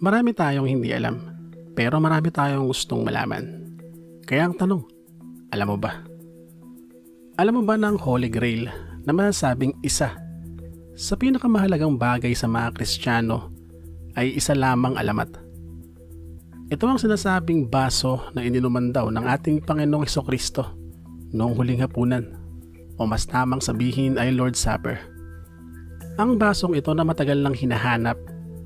Marami tayong hindi alam, pero marami tayong gustong malaman. Kaya ang tanong, alam mo ba? Alam mo ba ng Holy Grail na masasabing isa sa pinakamahalagang bagay sa mga Kristiyano ay isa lamang alamat? Ito ang sinasabing baso na ininuman daw ng ating Panginoong Hesukristo noong huling hapunan, o mas tamang sabihin ay Lord's Supper. Ang basong ito na matagal nang hinahanap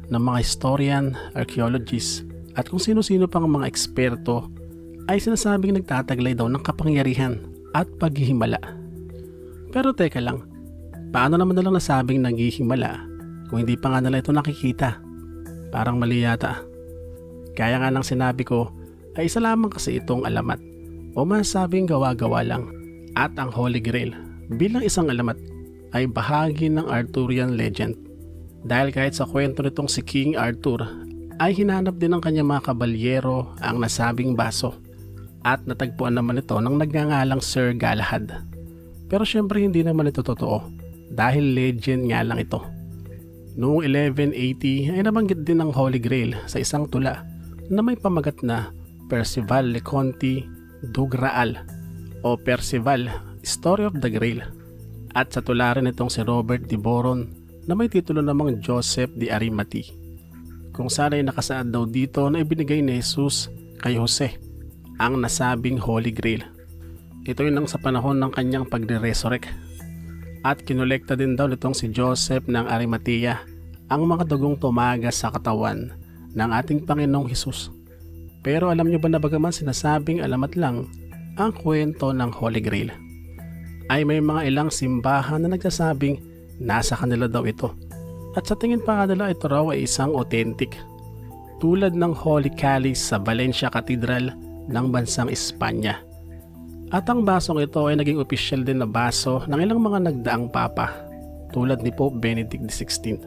ng mga historian, archaeologists at kung sino-sino pang mga eksperto ay sinasabing nagtataglay daw ng kapangyarihan at paghihimala. Pero teka lang, paano naman nalang nasabing naghihimala kung hindi pa nga nila ito nakikita? Parang mali yata. Kaya nga nang sinabi ko ay isa lamang kasi itong alamat o masabing gawa-gawa lang, at ang Holy Grail bilang isang alamat ay bahagi ng Arthurian legend. Dahil kahit sa kwento nitong si King Arthur ay hinanap din ng kanyang mga kabalyero ang nasabing baso at natagpuan naman ito ng nagngangalang Sir Galahad. Pero syempre hindi naman ito totoo dahil legend nga lang ito. Noong 1180 ay nabanggit din ng Holy Grail sa isang tula na may pamagat na Percival Le Conte du Graal o Percival, Story of the Grail, at sa tula rin itong si Robert de Boron na may titulo namang Joseph de Arimathea, kung saan ay nakasaad daw dito na ibinigay ni Jesus kay Jose ang nasabing Holy Grail. Ito yun ang sa panahon ng kanyang pagre-resurrect, at kinolekta din daw nitong si Joseph ng Arimathea ang mga dugong tumagas sa katawan ng ating Panginoong Jesus. Pero alam nyo ba na bagaman sinasabing alamat lang ang kwento ng Holy Grail, ay may mga ilang simbahan na nagsasabing nasa kanila daw ito, at sa tingin pa nila ito raw ay isang authentic, tulad ng Holy Chalice sa Valencia Cathedral ng bansang Espanya. At ang basong ito ay naging opisyal din na baso ng ilang mga nagdaang papa tulad ni Pope Benedict XVI.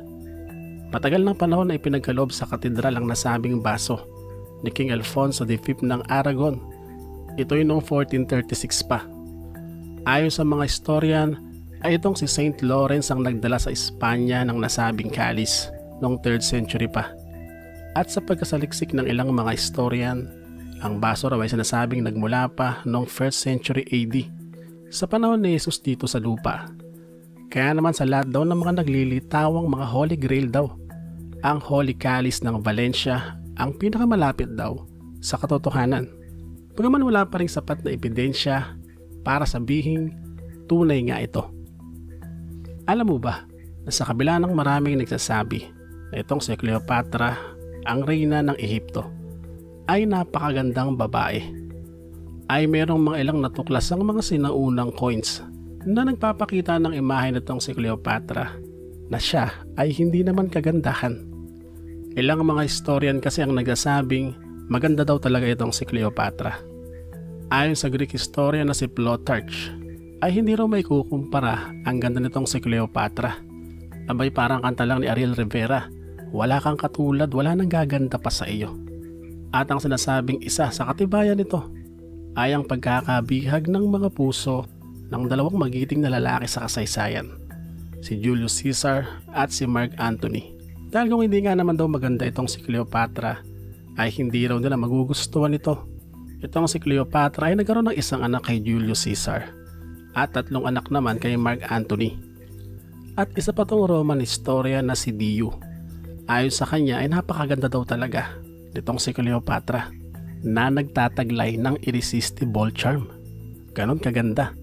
Matagal ng panahon na ipinagkaloob sa katedral ang nasabing baso ni King Alfonso V ng Aragon. Ito ay noong 1436 pa. Ayon sa mga historian ay itong si Saint Lawrence ang nagdala sa Espanya ng nasabing kalis noong 3rd century pa. At sa pagkasaliksik ng ilang mga historian, ang baso raw ay sinasabing nagmula pa noong 1st century AD sa panahon ni Jesus dito sa lupa. Kaya naman sa lahat daw ng mga naglilitawang mga Holy Grail daw, ang Holy Chalice ng Valencia ang pinakamalapit daw sa katotohanan. Bagaman wala pa ring sapat na ebidensya para sabihing tunay nga ito. Alam mo ba na sa kabila ng maraming nagsasabi na itong si Cleopatra, ang reyna ng Ehipto, ay napakagandang babae, ay merong mga ilang natuklasang mga sinaunang coins na nagpapakita ng imahe nitong si Cleopatra na siya ay hindi naman kagandahan. Ilang mga historian kasi ang nagsasabing maganda daw talaga itong si Cleopatra. Ayon sa Greek historian na si Plutarch, ay hindi raw may kukumpara ang ganda nitong si Cleopatra. Abay parang kanta lang ni Ariel Rivera, wala kang katulad, wala nang gaganda pa sa iyo. At ang sinasabing isa sa katibayan nito ay ang pagkakabihag ng mga puso ng dalawang magiting na lalaki sa kasaysayan, si Julius Caesar at si Mark Antony. Dahil kung hindi nga naman daw maganda itong si Cleopatra, ay hindi raw nila magugustuhan ito. Itong si Cleopatra ay nagkaroon ng isang anak kay Julius Caesar at 3 anak naman kay Mark Antony. At isa pa tong Roman historian na si Dio. Ayon sa kanya ay napakaganda daw talaga nitong si Cleopatra na nagtataglay ng irresistible charm. Ganon kaganda.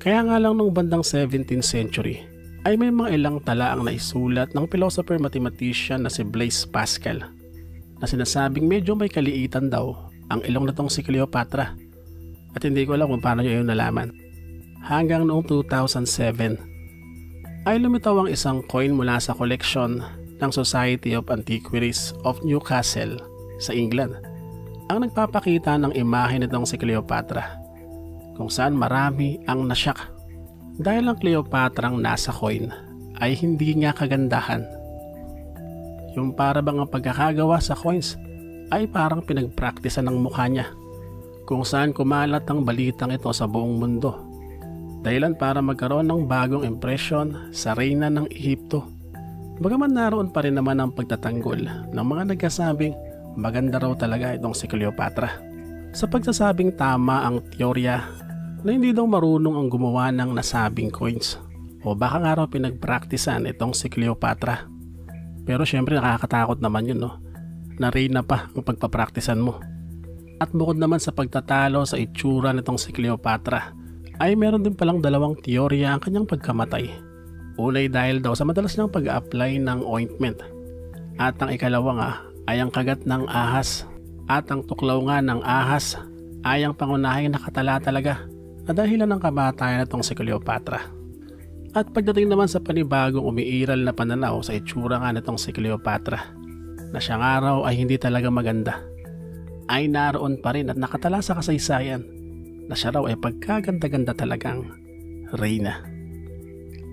Kaya nga lang nung bandang 17th century ay may mga ilang tala ang naisulat ng philosopher mathematician na si Blaise Pascal na sinasabing medyo may kaliitan daw ang ilong nitong si Cleopatra. At hindi ko alam kung paano niya yun nalaman. Hanggang noong 2007 ay lumitaw ang isang coin mula sa koleksyon ng Society of Antiquaries of Newcastle sa England ang nagpapakita ng imahe nitong si Cleopatra, kung saan marami ang nasyak dahil ang Cleopatra ang nasa coin ay hindi nga kagandahan. Yung para bang ang pagkakagawa sa coins ay parang pinagpraktisan ng mukha niya, kung saan kumalat ang balitang ito sa buong mundo. Dahilan para magkaroon ng bagong impresyon sa reyna ng Ehipto Bagaman naroon pa rin naman ang pagtatanggol ng mga nagkasabing maganda raw talaga itong si Cleopatra. Sa pagsasabing tama ang teorya na hindi daw marunong ang gumawa ng nasabing coins o baka nga raw pinagpraktisan itong si Cleopatra. Pero syempre nakakatakot naman yun, no? Na reyna pa ang pagpapraktisan mo. At bukod naman sa pagtatalo sa itsura nitong si Cleopatra ay meron din palang dalawang teorya ang kanyang pagkamatay. Unay dahil daw sa madalas niyang pag-apply ng ointment. At ang ikalawa nga ay ang kagat ng ahas. At ang tuklaw nga ng ahas ay ang pangunahing nakatala talaga na dahilan ng kamatayan nitong si Cleopatra. At pagdating naman sa panibagong umiiral na pananaw sa itsura nga nitong si Cleopatra na siyang araw ay hindi talaga maganda, ay naroon pa rin at nakatala sa kasaysayan na siya raw ay pagkaganda-ganda talagang reyna.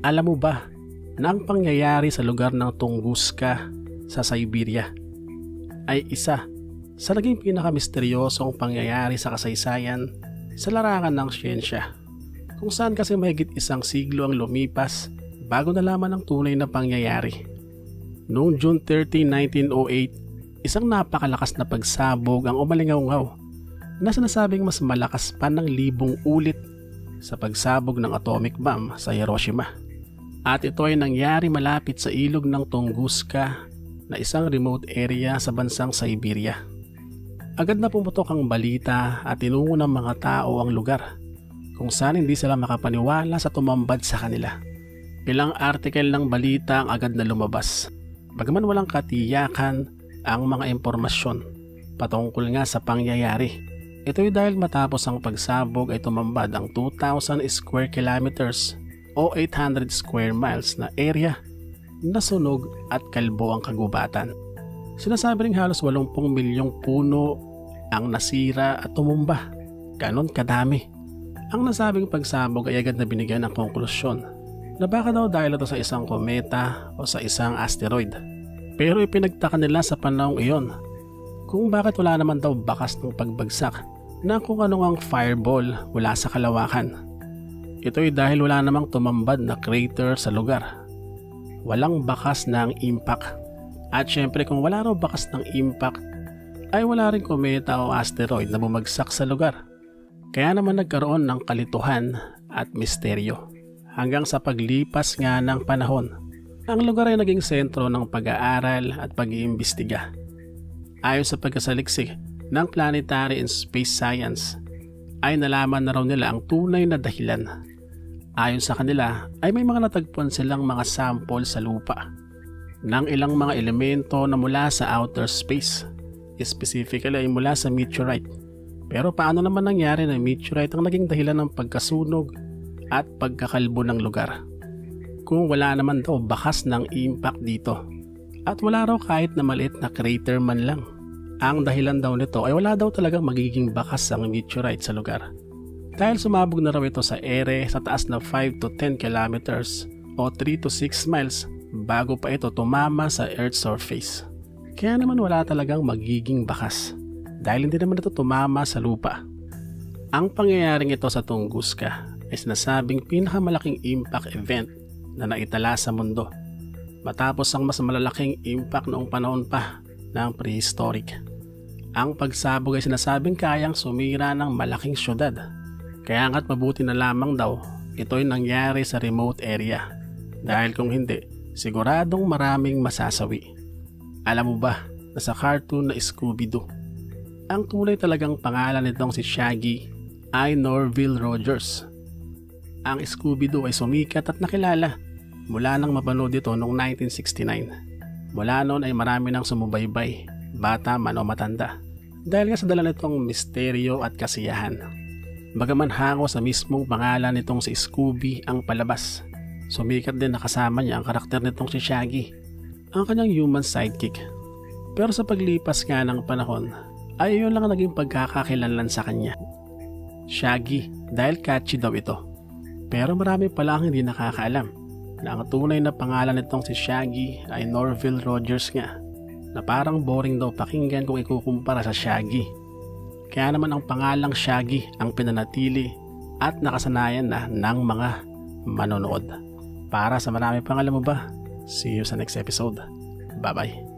Alam mo ba na ang pangyayari sa lugar ng Tunguska sa Siberia ay isa sa naging pinakamisteryosong pangyayari sa kasaysayan sa larangan ng siyensya, kung saan kasi mahigit isang siglo ang lumipas bago nalaman ang tunay na pangyayari. Noong June 30, 1908, isang napakalakas na pagsabog ang umalingaw-ngaw na sinasabing mas malakas pa ng 1,000 ulit sa pagsabog ng atomic bomb sa Hiroshima. At ito ay nangyari malapit sa ilog ng Tunguska na isang remote area sa bansang Siberia. Agad na pumutok ang balita at tinungo ng mga tao ang lugar kung saan hindi sila makapaniwala sa tumambad sa kanila. Ilang artikel ng balita ang agad na lumabas. Bagaman walang katiyakan ang mga impormasyon patungkol nga sa pangyayari. Ito ay dahil matapos ang pagsabog ay tumambad ang 2,000 square kilometers o 800 square miles na area na sunog at kalbo ang kagubatan. Sinasabi ring halos 80 milyong puno ang nasira at tumumba. Ganon kadami. Ang nasabing pagsabog ay agad na binigyan ng konklusyon na baka daw dahil ito sa isang kometa o sa isang asteroid. Pero ipinagtaka nila sa panahong iyon kung bakit wala naman daw bakas ng pagbagsak na kung anong ang fireball mula sa kalawakan. Ito ay dahil wala namang tumambad na crater sa lugar. Walang bakas ng impact. At syempre kung wala raw bakas ng impact, ay wala rin kometa o asteroid na bumagsak sa lugar. Kaya naman nagkaroon ng kalituhan at misteryo. Hanggang sa paglipas nga ng panahon, ang lugar ay naging sentro ng pag-aaral at pag-iimbestiga. Ayon sa pagkasaliksik ng planetary and space science, ay nalaman na raw nila ang tunay na dahilan. Ayon sa kanila ay may mga natagpuan silang mga sample sa lupa ng ilang mga elemento na mula sa outer space, specifically ay mula sa meteorite. Pero paano naman nangyari na meteorite ang naging dahilan ng pagkasunog at pagkakalbo ng lugar kung wala naman daw bakas ng impact dito at wala raw kahit na maliit na crater man lang? Ang dahilan daw nito ay wala daw talagang magiging bakas ang meteorite sa lugar dahil sumabog na raw ito sa ere sa taas na 5 to 10 kilometers o 3 to 6 miles bago pa ito tumama sa Earth's surface. Kaya naman wala talagang magiging bakas dahil hindi naman ito tumama sa lupa. Ang pangyayaring ito sa Tunguska ay sinasabing pinakamalaking impact event na naitala sa mundo matapos ang mas malalaking impact noong panahon pa ng prehistoric. Ang pagsabog ay sinasabing kayang sumira ng malaking syudad. Kaya nga't mabuti na lamang daw ito'y nangyari sa remote area. Dahil kung hindi, siguradong maraming masasawi. Alam mo ba na sa cartoon na Scooby-Doo, ang tunay talagang pangalan nitong si Shaggy ay Norville Rogers. Ang Scooby-Doo ay sumikat at nakilala mula nang mapanood ito noong 1969. Mula noon ay marami nang sumubaybay, bata man o matanda, dahil nga sa dala nitong misteryo at kasiyahan. Bagaman hango sa mismong pangalan nitong si Scooby ang palabas, sumikat din na kasama niya ang karakter nitong si Shaggy, ang kanyang human sidekick. Pero sa paglipas nga ng panahon, ay yun lang ang naging pagkakakilanlan sa kanya. Shaggy dahil catchy daw ito. Pero marami pala ang hindi nakakaalam na ang tunay na pangalan nitong si Shaggy ay Norville Rogers nga, na parang boring daw pakinggan kung ikukumpara sa Shaggy. Kaya naman ang pangalang Shaggy ang pinanatili at nakasanayan na ng mga manonood. Para sa marami pang alam mo ba, See you sa next episode. Bye-bye.